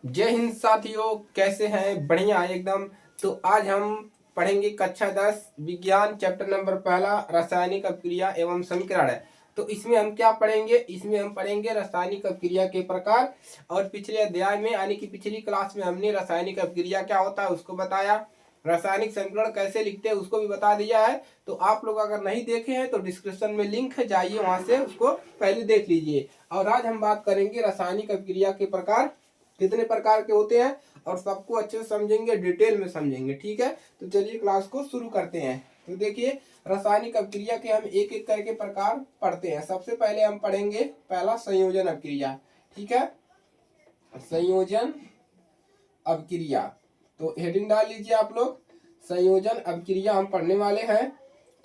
जय हिंद साथियों, कैसे हैं? बढ़िया एकदम। तो आज हम पढ़ेंगे कक्षा 10 विज्ञान चैप्टर नंबर पहला रासायनिक अपक्रिया एवं समीकरण। तो इसमें हम क्या पढ़ेंगे? इसमें हम पढ़ेंगे रासायनिक अपक्रिया के प्रकार। और पिछले अध्याय में यानी कि पिछली क्लास में हमने रासायनिक अपक्रिया क्या होता है उसको बताया, रासायनिक समीकरण कैसे लिखते हैं उसको भी बता दिया है। तो आप लोग अगर नहीं देखे हैं तो डिस्क्रिप्शन में लिंक है, जाइए वहां से उसको पहले देख लीजिए। और आज हम बात करेंगे रासायनिक अपक्रिया के प्रकार, कितने प्रकार के होते हैं और सबको अच्छे से समझेंगे, डिटेल में समझेंगे। ठीक है, तो चलिए क्लास को शुरू करते हैं। तो देखिए, रासायनिक अपक्रिया के हम एक एक करके प्रकार पढ़ते हैं। सबसे पहले हम पढ़ेंगे पहला संयोजन अपक्रिया। ठीक है, संयोजन अपक्रिया। तो हेडिंग डाल लीजिए आप लोग, संयोजन अपक्रिया हम पढ़ने वाले हैं।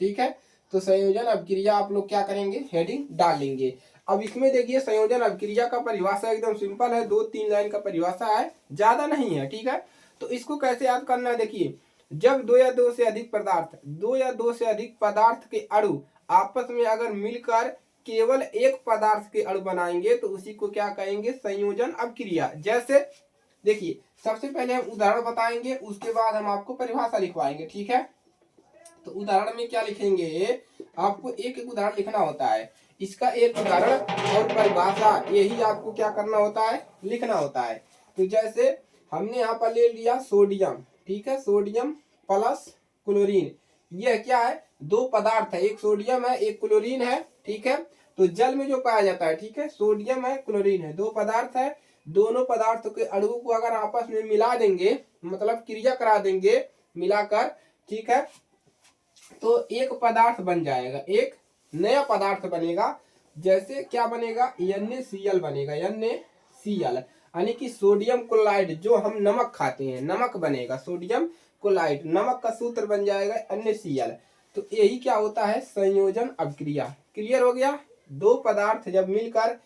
ठीक है, तो संयोजन अपक्रिया आप लोग क्या करेंगे, हेडिंग डाल लेंगे। अब इसमें देखिए, संयोजन अपक्रिया का परिभाषा एकदम सिंपल है, 2-3 लाइन का परिभाषा है, ज्यादा नहीं है। ठीक है, तो इसको कैसे याद करना है, देखिए, जब दो या दो से अधिक पदार्थ के अणु आपस में अगर मिलकर केवल एक पदार्थ के अणु बनाएंगे तो उसी को क्या कहेंगे, संयोजन अपक्रिया। जैसे देखिए, सबसे पहले हम उदाहरण बताएंगे, उसके बाद हम आपको परिभाषा लिखवाएंगे। ठीक है, तो उदाहरण में क्या लिखेंगे, आपको एक एक उदाहरण लिखना होता है। इसका एक उदाहरण और परिभाषा यही आपको क्या करना होता है, लिखना होता है। तो जैसे हमने यहाँ पर ले लिया सोडियम। ठीक है, सोडियम प्लस क्लोरीन, यह क्या है, दो पदार्थ है, एक सोडियम है एक क्लोरीन है। ठीक है, तो जल में जो पाया जाता है, ठीक है, सोडियम है क्लोरीन है, दो पदार्थ है। दोनों पदार्थों के अणुओं को अगर आपस में मिला देंगे, मतलब क्रिया करा देंगे मिलाकर, ठीक है, तो एक पदार्थ बन जाएगा, एक नया पदार्थ बनेगा। जैसे क्या बनेगा, NaCl बनेगा, NaCl यानी कि सोडियम क्लोराइड, जो हम नमक खाते हैं, नमक बनेगा, सोडियम क्लोराइड, नमक का सूत्र बन जाएगा NaCl। तो यही क्या होता है, संयोजन अपक्रिया। क्लियर हो गया? दो पदार्थ जब मिलकर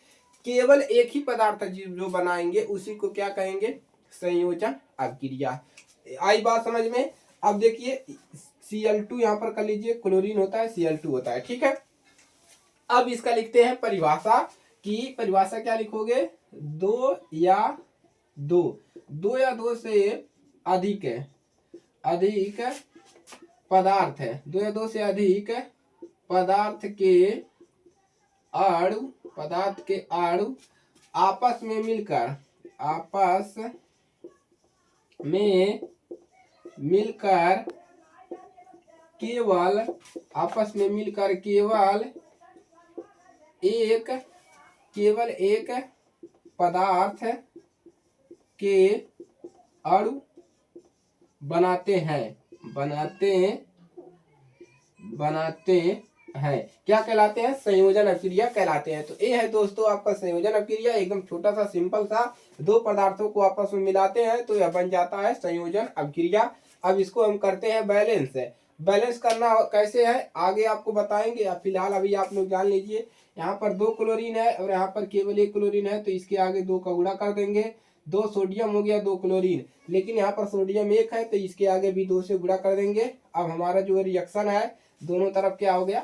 केवल एक ही पदार्थ जो बनाएंगे उसी को क्या कहेंगे, संयोजन अपक्रिया। आई बात समझ में? अब देखिए, Cl2 यहाँ पर कर लीजिए, क्लोरीन होता है, Cl2 होता है। ठीक है, अब इसका लिखते हैं परिभाषा की। परिभाषा क्या लिखोगे, दो या दो से अधिक पदार्थ है, दो या दो से अधिक पदार्थ के अणु आपस में मिलकर केवल एक पदार्थ के अणु बनाते हैं, क्या कहलाते हैं, संयोजन अपक्रिया कहलाते हैं। तो ये है दोस्तों आपका संयोजन अपक्रिया, एकदम छोटा सा सिंपल सा, दो पदार्थों को आपस में मिलाते हैं तो यह बन जाता है संयोजन अपक्रिया। अब इसको हम करते हैं बैलेंस करना कैसे है आगे आपको बताएंगे। फिलहाल अभी आप लोग जान लीजिए, यहाँ पर दो क्लोरीन है और यहाँ पर केवल एक क्लोरीन है, तो इसके आगे दो का गुणा कर देंगे, दो सोडियम हो गया, दो क्लोरीन। लेकिन यहाँ पर सोडियम एक है तो इसके आगे भी दो से गुणा कर देंगे। अब हमारा जो रिएक्शन है, दोनों तरफ क्या हो गया,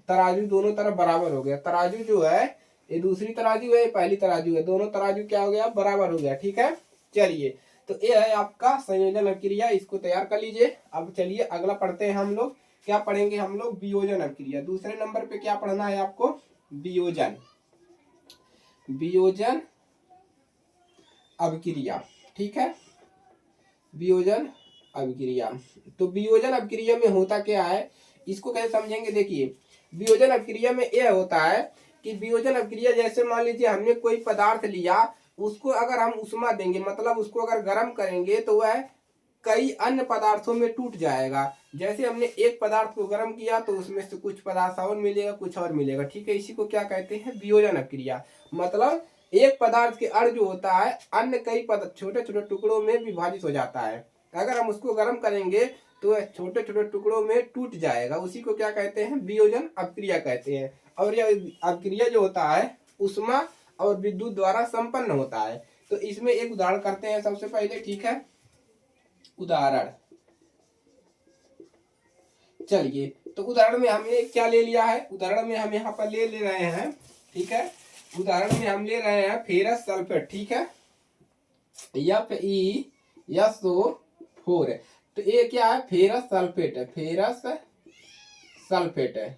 तराजू दोनों तरफ बराबर हो गया। तराजू जो है, ये दूसरी तराजू है, पहली तराजू है, दोनों तराजू क्या हो गया, बराबर हो गया। ठीक है, चलिए, तो ये है आपका संयोजन अपक्रिया, इसको तैयार कर लीजिए। अब चलिए अगला पढ़ते हैं हम लोग, क्या पढ़ेंगे हम लोग, वियोजन अपक्रिया। दूसरे नंबर पे क्या पढ़ना है आपको, वियोजन अपक्रिया। ठीक है, वियोजन अपक्रिया। तो वियोजन अपक्रिया में होता क्या है, इसको कैसे समझेंगे, देखिए, वियोजन अपक्रिया में यह होता है कि वियोजन अपक्रिया, जैसे मान लीजिए हमने कोई पदार्थ लिया, उसको अगर हम उष्मा देंगे, मतलब उसको अगर गर्म करेंगे तो वह कई अन्य पदार्थों में टूट जाएगा। जैसे हमने एक पदार्थ को गर्म किया तो उसमें से कुछ पदार्थ और मिलेगा, कुछ और मिलेगा। ठीक है, इसी को क्या कहते हैं, वियोजन अपक्रिया। मतलब एक पदार्थ के अणु जो होता है अन्य कई छोटे छोटे टुकड़ों में विभाजित हो जाता है। अगर हम उसको गर्म करेंगे तो छोटे छोटे टुकड़ों में टूट जाएगा, उसी को क्या कहते हैं, वियोजन अपक्रिया कहते हैं। और यह अपक्रिया जो होता है उष्मा और विद्युत द्वारा संपन्न होता है। तो इसमें एक उदाहरण करते हैं सबसे पहले। ठीक है, उदाहरण, चलिए, तो उदाहरण में हमने क्या ले लिया है, उदाहरण में हम यहाँ पर ले रहे हैं, ठीक है, उदाहरण में हम ले रहे हैं फेरस सल्फेट। ठीक है, FeSO4 है। तो ये क्या है, फेरस सल्फेट है, फेरस सल्फेट है,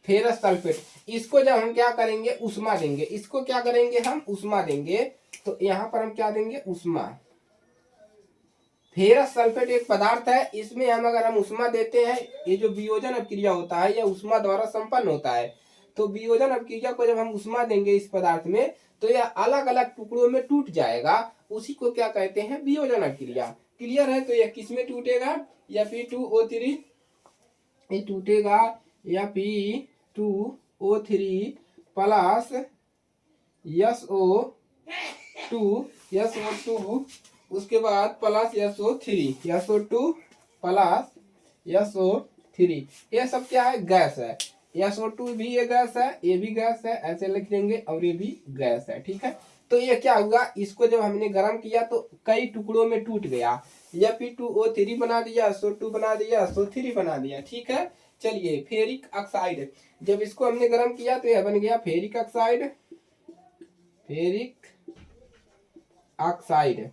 फेरस सल्फेट। इसको जब हम क्या करेंगे, उष्मा देंगे, इसको क्या करेंगे हम, उष्मा देंगे। तो यहाँ पर हम क्या देंगे, उष्मा। फेरस सल्फेट एक पदार्थ है, इसमें हम अगर हम उष्मा देते हैं, ये जो वियोजन अपक्रिया होता है यह उष्मा द्वारा संपन्न होता है। तो वियोजन अपक्रिया को जब हम उष्मा देंगे इस पदार्थ में, तो यह अलग अलग टुकड़ों में टूट जाएगा, उसी को क्या कहते हैं, वियोजन अपक्रिया। क्लियर है। तो यह किस में टूटेगा, Fe2O3 ये टूटेगा Fe2O3 प्लस SO2 उसके बाद प्लस SO2 प्लस SO3। ये सब क्या है, गैस है। SO2 भी ये गैस है, ये भी गैस है, ऐसे लिख देंगे, और ये भी गैस है। ठीक है। तो ये क्या हुआ, इसको जब हमने गर्म किया तो कई टुकड़ों में टूट गया, Fe2O3 बना दिया, SO2 बना दिया, SO3 बना दिया। ठीक है। चलिए, फेरिक ऑक्साइड, जब इसको हमने गर्म किया तो यह बन गया फेरिक ऑक्साइड, फेरिक ऑक्साइड,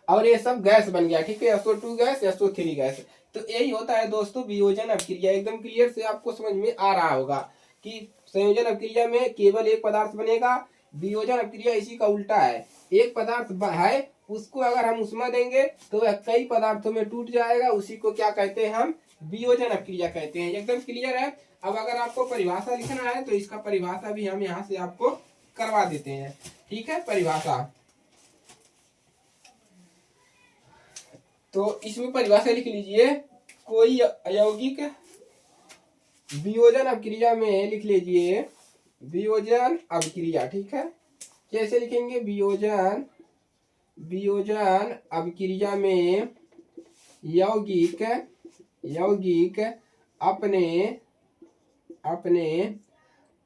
और ये सब गैस बन गया। ठीक है। SO2 gas, SO3 gas. तो यही होता है दोस्तों वियोजन अपक्रिया। एकदम क्लियर से आपको समझ में आ रहा होगा कि संयोजन अपक्रिया में केवल एक पदार्थ बनेगा, वियोजन अपक्रिया इसी का उल्टा है। एक पदार्थ है, उसको अगर हम उष्मा देंगे तो वह कई पदार्थों में टूट जाएगा, उसी को क्या कहते हैं हम, वियोजन अपक्रिया कहते हैं। एकदम क्लियर है। अब अगर आपको परिभाषा लिखना है तो इसका परिभाषा भी हम यहाँ से आपको करवा देते हैं। ठीक है। परिभाषा, तो इसमें परिभाषा लिख लीजिए, कोई अयौगिक वियोजन अपक्रिया में लिख लीजिए वियोजन अपक्रिया। ठीक है। कैसे लिखेंगे, वियोजन अपक्रिया में यौगिक अपने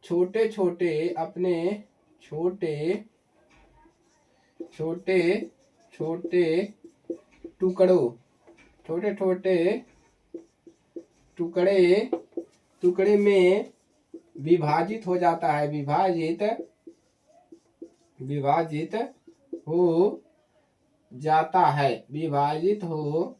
छोटे टुकड़े में विभाजित हो जाता है, विभाजित हो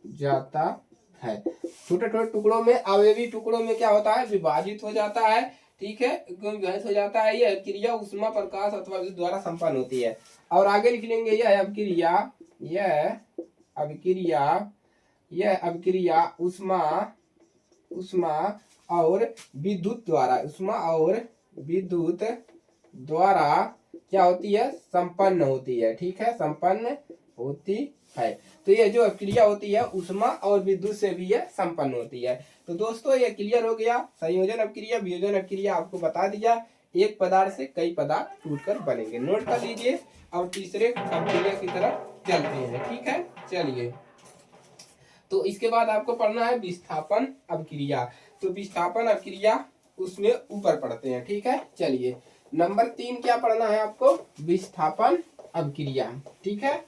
जाता है। छोटे टुकड़ों में, अवयवी टुकड़ों में क्या होता है, विभाजित हो जाता है। ठीक है। विभाजित हो जाता है। यह क्रिया उष्मा, प्रकाश अथवा विद्युत द्वारा संपन्न होती है। और आगे लिख लेंगे, यह अभिक्रिया उष्मा और विद्युत द्वारा क्या होती है, संपन्न होती है। ठीक है। संपन्न होती है। तो ये जो क्रिया होती है उष्मा और विद्युत से भी ये संपन्न होती है। तो दोस्तों ये क्लियर हो गया, संयोजन अपक्रिया वियोजन अपक्रिया आपको बता दिया। एक पदार्थ से कई पदार्थ टूटकर बनेंगे, नोट कर लीजिए। अब तीसरे अपक्रिया की तरफ चलते हैं। ठीक है। चलिए, तो इसके बाद आपको पढ़ना है विस्थापन अपक्रिया। तो विस्थापन अपक्रिया उसमें ऊपर पढ़ते हैं। ठीक है। चलिए, नंबर 3 क्या पढ़ना है आपको, विस्थापन अपक्रिया। ठीक है।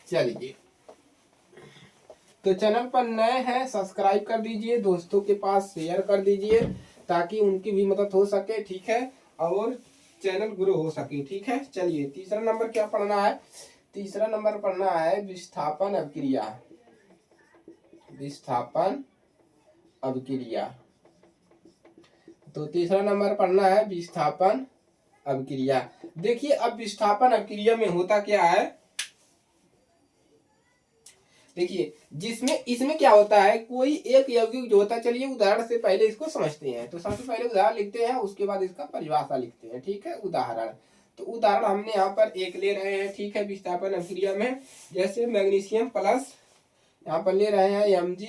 चलिए, तो चैनल पर नए हैं सब्सक्राइब कर दीजिए, दोस्तों के पास शेयर कर दीजिए ताकि उनकी भी मदद हो सके। ठीक है। और चैनल ग्रो हो सके। ठीक है। चलिए, तीसरा नंबर क्या पढ़ना है, तीसरा नंबर पढ़ना है विस्थापन अपक्रिया, विस्थापन अपक्रिया। तो तीसरा नंबर पढ़ना है विस्थापन अपक्रिया। देखिए, अब विस्थापन अपक्रिया में होता क्या है, देखिए इसमें क्या होता है, कोई एक यौगिक जो होता है, चलिए उदाहरण से पहले इसको समझते हैं। तो सबसे पहले उदाहरण लिखते हैं, उसके बाद इसका परिभाषा लिखते हैं। ठीक है। उदाहरण, तो उदाहरण हमने यहाँ पर एक ले रहे हैं। ठीक है। विस्थापन अपक्रिया में जैसे मैग्नीशियम प्लस, यहाँ पर ले रहे हैं Mg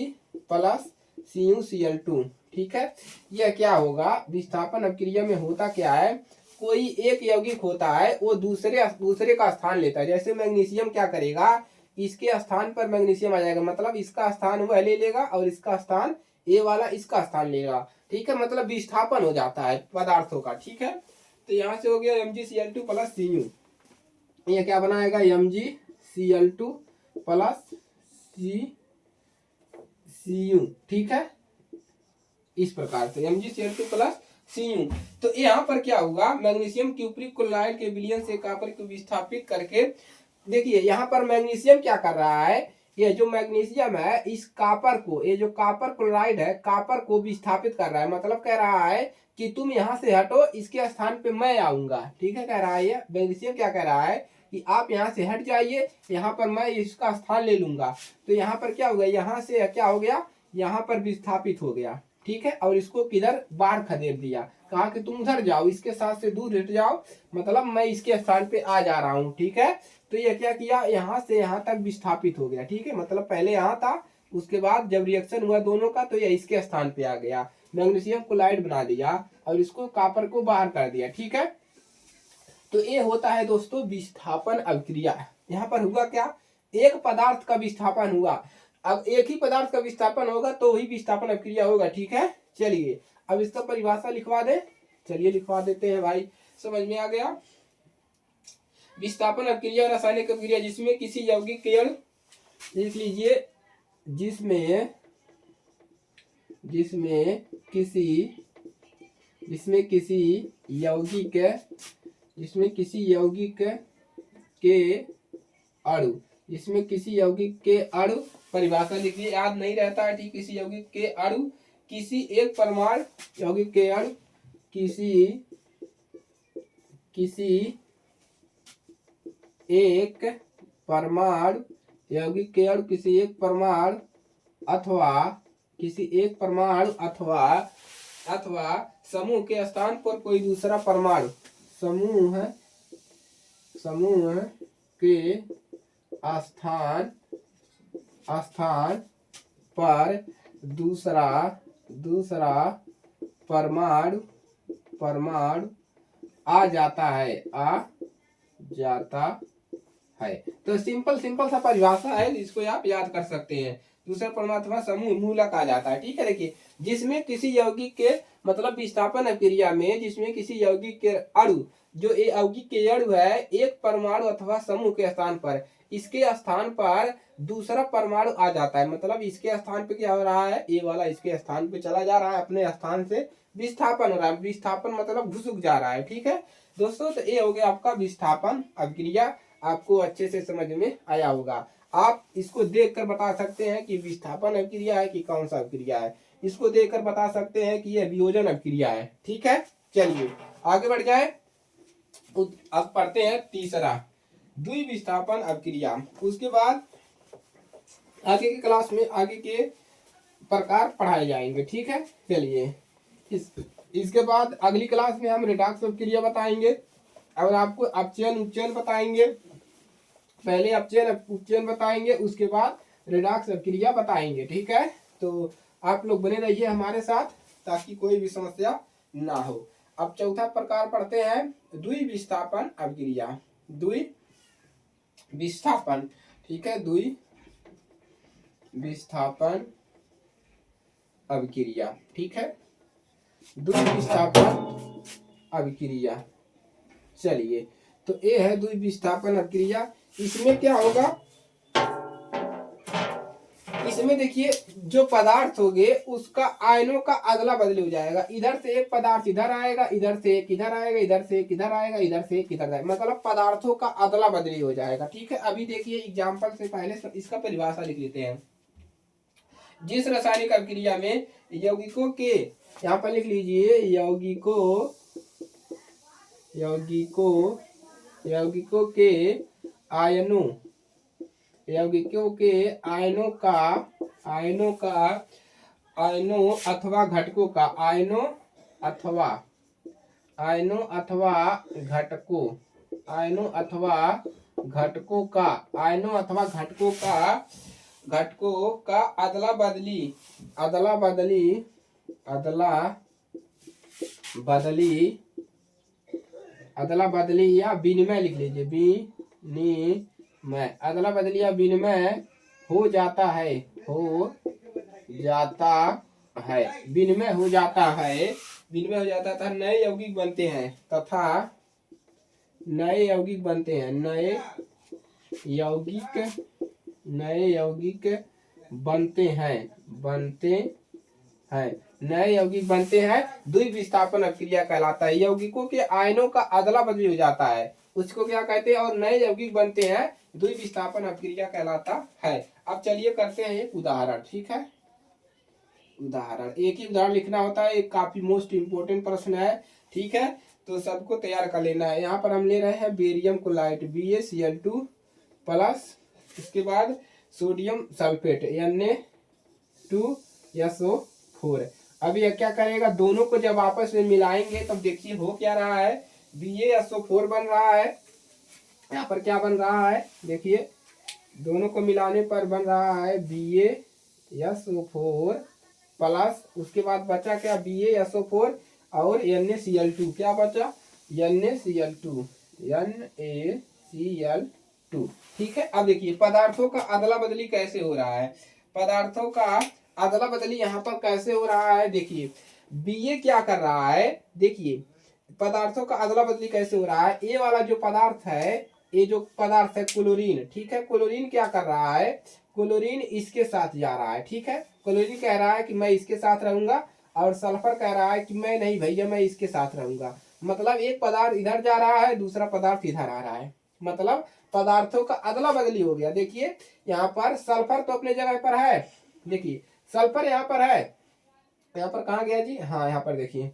प्लस CuCl2। ठीक है। यह क्या होगा, विस्थापन अपक्रिया में होता क्या है, कोई एक यौगिक होता है, वो दूसरे का स्थान लेता है। जैसे मैग्नीशियम क्या करेगा, इसके स्थान पर मैग्नीशियम आ जाएगा, मतलब इसका स्थान वह ले लेगा और इसका स्थान, ये वाला इसका स्थान लेगा। ठीक है। मतलब विस्थापन हो जाता है पदार्थों का। ठीक है। तो यहाँ से हो गया MgCl2 प्लस Cu, ये क्या बनाएगा, MgCl2 प्लस Cu। ठीक है। इस प्रकार से MgCl2 प्लस Cu। तो यहाँ पर क्या होगा, मैग्नीशियम क्यूप्रिक क्लोराइड के विलयन से कॉपर को विस्थापित करके, देखिए यहाँ पर मैग्नीशियम क्या कर रहा है, ये जो मैग्नीशियम है इस कॉपर को, ये जो कॉपर क्लोराइड है कॉपर को विस्थापित कर रहा है, मतलब कह रहा है कि तुम यहाँ से हटो, इसके स्थान पे मैं आऊंगा। ठीक है, कह रहा है ये मैग्नीशियम क्या कह रहा है कि आप यहाँ से हट जाइए, यहाँ पर मैं इसका स्थान ले लूंगा। तो यहाँ पर क्या हो गया, यहाँ से क्या हो गया, यहाँ पर विस्थापित हो गया। ठीक है, और इसको किधर बाहर खदेड़ दिया, कहा कि तुम उधर जाओ, इसके साथ से दूर हट जाओ, मतलब मैं इसके स्थान पे आ जा रहा हूँ। ठीक है, तो ये क्या किया, यहाँ से यहाँ तक विस्थापित हो गया। ठीक है, मतलब पहले यहाँ था, उसके बाद जब रिएक्शन हुआ दोनों का तो ये इसके स्थान पे आ गया, मैग्नीशियम क्लोराइड बना दिया और इसको कॉपर को बाहर कर दिया। ठीक है, तो ये होता है दोस्तों विस्थापन अभिक्रिया। यहाँ पर हुआ क्या, एक पदार्थ का विस्थापन हुआ। अब एक ही पदार्थ का विस्थापन होगा तो वही विस्थापन अभिक्रिया होगा। ठीक है, चलिए अब इसका परिभाषा लिखवा दे, चलिए लिखवा देते हैं भाई, समझ में आ गया। विस्थापन अभिक्रिया रासायनिक अभिक्रिया जिसमें किसी यौगिक के अणु, लिख लीजिए, जिसमें किसी यौगिक के अणु, परिभाषा लिखिए, याद नहीं रहता है। ठीक, किसी यौगिक के अणु, किसी एक परमाणु यौगिक के अणु, किसी एक परमाणु यौगिक के अणु, किसी एक परमाणु अथवा समूह के स्थान पर कोई दूसरा परमाणु, समूह के स्थान पर दूसरा परमाणु आ जाता है। तो सिंपल सा परिभाषा है, इसको आप याद कर सकते हैं। दूसरा परमाणु अथवा समूह मूलक आ जाता है। ठीक है, देखिए, जिसमें किसी यौगिक के, मतलब विस्थापन अभिक्रिया में जिसमें किसी यौगिक के अणु, जो यौगिक के अणु है, एक परमाणु अथवा समूह के स्थान पर, इसके स्थान पर दूसरा परमाणु आ जाता है, मतलब इसके स्थान पे क्या हो रहा है, ये वाला इसके स्थान पे चला जा रहा है, अपने स्थान से विस्थापन हो रहा है। विस्थापन मतलब घुसुक जा रहा है। ठीक है दोस्तों, तो ये हो गया आपका विस्थापन अभिक्रिया, आपको अच्छे से समझ में आया होगा। आप इसको देखकर बता सकते हैं कि विस्थापन अभिक्रिया है कि कौन सा अभिक्रिया है, इसको देखकर बता सकते हैं कि यह वियोजन अभिक्रिया है। ठीक है, चलिए आगे बढ़ जाए। अब पढ़ते हैं तीसरा, द्विविस्थापन अभिक्रिया। उसके बाद आगे की क्लास में आगे के प्रकार पढ़ाए जाएंगे। ठीक है, चलिए इसके बाद अगली क्लास में हम रेडॉक्स अभिक्रिया बताएंगे और आपको अपचयन उपचयन बताएंगे। पहले अपचयन उपचयन बताएंगे, उसके बाद रेडॉक्स अभिक्रिया बताएंगे। ठीक है, तो आप लोग बने रहिए हमारे साथ ताकि कोई भी समस्या ना हो। अब चौथा प्रकार पढ़ते हैं, द्विविस्थापन अभिक्रिया। द्विविस्थापन, ठीक है, द्विविस्थापन अभिक्रिया। ठीक है, द्विविस्थापन अभिक्रिया। चलिए, तो ये है द्विविस्थापन अभिक्रिया। इसमें क्या होगा, इसमें देखिए जो पदार्थ होगे उसका आयनों का अदला बदली हो जाएगा। इधर से एक पदार्थ इधर आएगा, इधर से एक इधर आएगा, इधर से एक इधर आएगा, इधर से एक इधर आएगा, मतलब पदार्थों का अदला बदली हो जाएगा। ठीक है, अभी देखिए एग्जाम्पल से पहले इसका परिभाषा लिख लेते हैं। जिस रासायनिक अभिक्रिया में यौगिकों के, यहाँ पर लिख लीजिए, यौगिकों के आयनों अथवा घटकों का, आयनों अथवा घटकों का अदला बदली या विनिमय लिख लीजिए, विनिमय, अदला बदली या विनिमय हो जाता है, विनिमय हो जाता है तथा नए यौगिक बनते हैं, नए यौगिक बनते हैं, द्विविस्थापन अभिक्रिया कहलाता है। यौगिकों के आयनों का अदला बदली हो जाता है, उसको क्या कहते हैं, और नए यौगिक बनते हैं, द्विविस्थापन अभिक्रिया कहलाता है। अब चलिए करते हैं एक उदाहरण, ठीक है। उदाहरण, एक ही उदाहरण लिखना होता है, एक काफी मोस्ट इंपोर्टेंट प्रश्न है, ठीक है। तो सबको तैयार कर लेना है। यहाँ पर हम ले रहे हैं बेरियम क्लोराइड BaCl2 प्लस, इसके बाद सोडियम सल्फेट Na2SO4। अब यह क्या करेगा, दोनों को जब आपस में मिलाएंगे तब देखिए हो क्या रहा है, BaSO4 बन रहा है। यहाँ पर क्या बन रहा है, देखिए दोनों को मिलाने पर बन रहा है BaSO4 प्लस, उसके बाद बचा क्या, BaSO4 और NaCl2, क्या बचा, NaCl2, ठीक है। अब देखिए पदार्थों का अदला बदली कैसे हो रहा है, पदार्थों का अदला बदली यहाँ पर कैसे हो रहा है, देखिए Ba क्या कर रहा है, देखिए पदार्थों का अदला बदली कैसे हो रहा है। ये वाला जो पदार्थ है, ये जो पदार्थ है क्लोरीन, ठीक है, क्लोरीन क्या कर रहा है, क्लोरीन इसके साथ जा रहा है, ठीक है। क्लोरीन कह रहा है कि मैं इसके साथ रहूंगा, और सल्फर कह रहा है कि मैं नहीं भैया मैं इसके साथ रहूंगा। मतलब एक पदार्थ इधर जा रहा है, दूसरा पदार्थ इधर आ रहा है, मतलब पदार्थों का अदला बदली हो गया। देखिए यहाँ पर सल्फर तो अपने जगह पर है, देखिए सल्फर यहाँ पर है, यहाँ पर कहाँ गया जी, हाँ यहाँ पर देखिए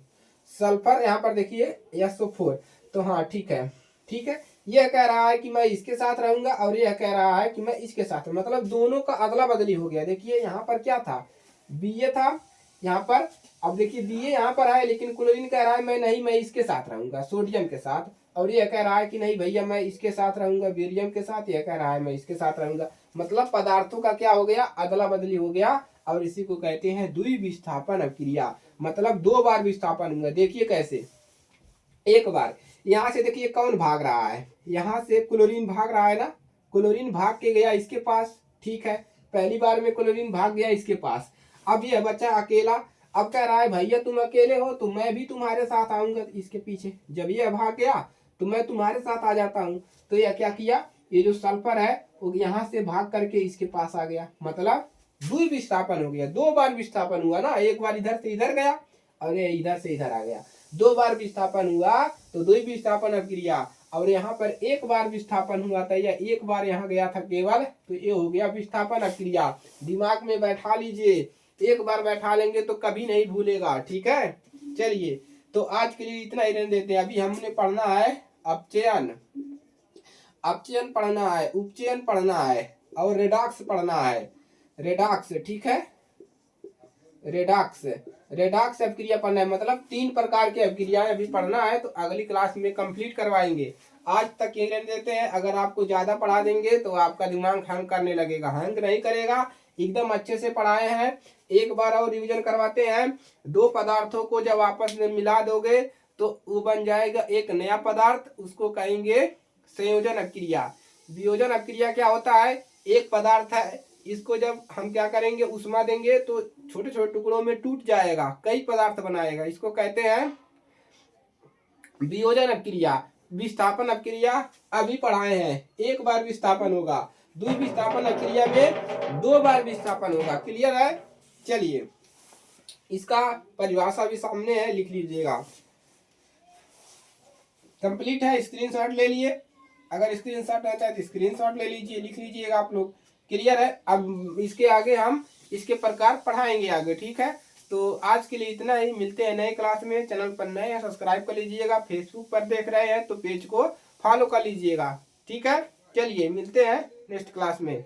सल्फर, यहाँ पर देखिए SO4, तो हाँ ठीक है, ठीक है। यह कह रहा है कि मैं इसके साथ रहूंगा, और यह कह रहा है कि मैं इसके साथ, मतलब दोनों का अदला बदली हो गया। देखिए यहाँ पर क्या था, Ba था यहाँ पर, अब देखिए Ba यहाँ पर है, लेकिन क्लोरीन कह रहा है मैं नहीं, मैं इसके साथ रहूंगा सोडियम के साथ, और यह कह रहा है कि नहीं भैया मैं इसके साथ रहूंगा बेरियम के साथ, यह कह रहा है मैं इसके साथ रहूंगा। मतलब पदार्थों का क्या हो गया, अदला बदली हो गया, और इसी को कहते हैं द्विविस्थापन अभिक्रिया। मतलब दो बार विस्थापन हुआ। देखिए कैसे, एक बार यहाँ से देखिए कौन भाग रहा है, यहाँ से क्लोरीन भाग रहा है ना, क्लोरीन भाग के गया इसके पास, ठीक है, पहली बार में क्लोरीन भाग गया इसके पास। अब यह बचा अकेला, अब कह रहा है भैया तुम अकेले हो तो मैं भी तुम्हारे साथ आऊंगा इसके पीछे। जब यह भाग गया तो मैं तुम्हारे साथ आ जाता हूँ। तो यह क्या किया, ये जो सल्फर है वो यहाँ से भाग करके इसके पास आ गया, मतलब द्विविस्थापन हो गया। दो बार विस्थापन हुआ ना, एक बार इधर से इधर गया और ये इधर से इधर आ गया, दो बार विस्थापन हुआ तो द्विविस्थापन अभिक्रिया। और यहाँ पर एक बार विस्थापन हुआ था या एक बार यहाँ गया था केवल, तो ये हो गया विस्थापन अभिक्रिया। दिमाग में बैठा लीजिए, एक बार बैठा लेंगे तो कभी नहीं भूलेगा, ठीक है। चलिए तो आज के लिए इतना ही रहने देते हैं। अभी हमने पढ़ना है अपचयन, अपचयन पढ़ना है, उपचयन पढ़ना है, और रेडॉक्स पढ़ना है, रेडॉक्स, ठीक है, रेडॉक्स, रेडॉक्स अभिक्रिया पढ़ना है। मतलब तीन प्रकार की अभिक्रियाएं अभी पढ़ना है, तो अगली क्लास में कंप्लीट करवाएंगे। आज तक ये रहने देते हैं। अगर आपको ज्यादा पढ़ा देंगे तो आपका दिमाग हैंग करने लगेगा, हैंग नहीं करेगा, एकदम अच्छे से पढ़ाए हैं। एक बार और रिवीजन करवाते हैं। दो पदार्थों को जब आपस में मिला दोगे तो वो बन जाएगा एक नया पदार्थ, उसको कहेंगे संयोजन अभिक्रिया। वियोजन अभिक्रिया क्या होता है, एक पदार्थ है, इसको जब हम क्या करेंगे उष्मा देंगे तो छोटे छोटे टुकड़ों में टूट जाएगा, कई पदार्थ बनाएगा, इसको कहते हैं वियोजन अभिक्रिया। विस्थापन अभिक्रिया अभी पढ़ाए हैं, एक बार विस्थापन होगा। द्विविस्थापन अभिक्रिया में दो बार विस्थापन होगा, क्लियर है। चलिए इसका परिभाषा भी सामने है, लिख लीजिएगा। कंप्लीट है, स्क्रीनशॉट ले लिए, अगर स्क्रीनशॉट रहता है तो स्क्रीनशॉट ले लीजिए, लिख लीजिएगा आप लोग, क्लियर है। अब इसके आगे हम इसके प्रकार पढ़ाएंगे आगे, ठीक है। तो आज के लिए इतना ही, मिलते हैं नए क्लास में। चैनल पर नए हैं सब्सक्राइब कर लीजिएगा, फेसबुक पर देख रहे हैं तो पेज को फॉलो कर लीजिएगा, ठीक है। चलिए मिलते हैं नेक्स्ट क्लास में।